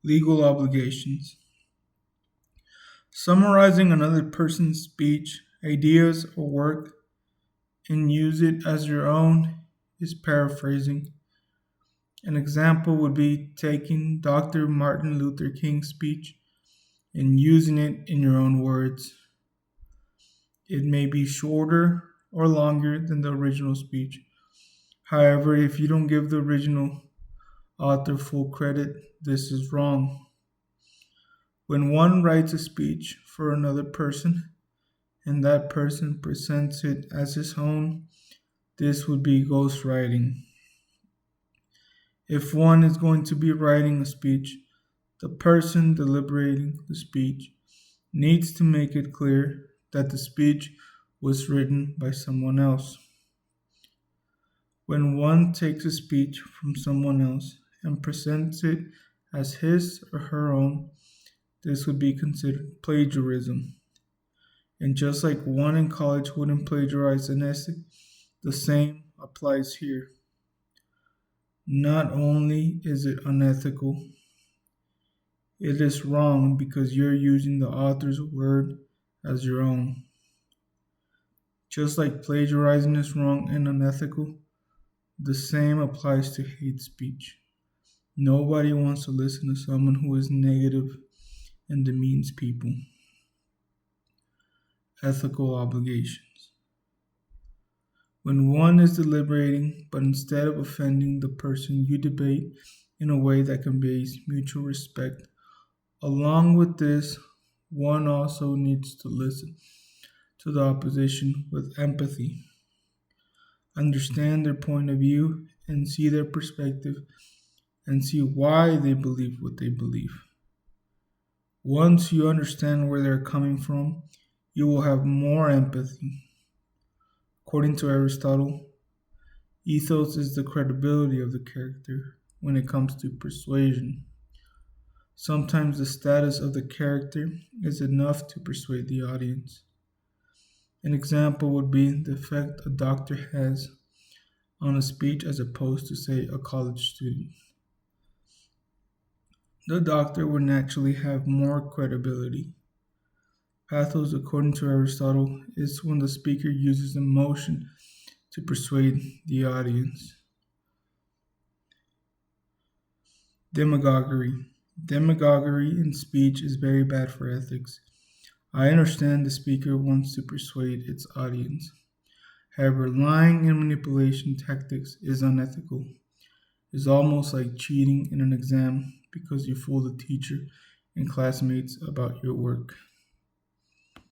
Legal obligations. Summarizing another person's speech, ideas, or work and use it as your own is paraphrasing. An example would be taking Dr. Martin Luther King's speech and using it in your own words. It may be shorter or longer than the original speech. However, if you don't give the original author full credit, this is wrong. When one writes a speech for another person and that person presents it as his own, this would be ghostwriting. If one is going to be writing a speech, the person deliberating the speech needs to make it clear that the speech was written by someone else. When one takes a speech from someone else and presents it as his or her own, this would be considered plagiarism. And just like one in college wouldn't plagiarize an essay, the same applies here. Not only is it unethical, it is wrong because you're using the author's word as your own. Just like plagiarizing is wrong and unethical, the same applies to hate speech. Nobody wants to listen to someone who is negative and demeans people. Ethical obligations. When one is deliberating, but instead of offending the person you debate in a way that conveys mutual respect, along with this, one also needs to listen to the opposition with empathy, understand their point of view, and see their perspective and see why they believe what they believe. Once you understand where they're coming from, you will have more empathy. According to Aristotle, ethos is the credibility of the character when it comes to persuasion. Sometimes the status of the character is enough to persuade the audience. An example would be the effect a doctor has on a speech as opposed to, say, a college student. The doctor would naturally have more credibility. Pathos, according to Aristotle, is when the speaker uses emotion to persuade the audience. Demagoguery. Demagoguery in speech is very bad for ethics. I understand the speaker wants to persuade its audience. However, lying and manipulation tactics is unethical. It's almost like cheating in an exam because you fool the teacher and classmates about your work.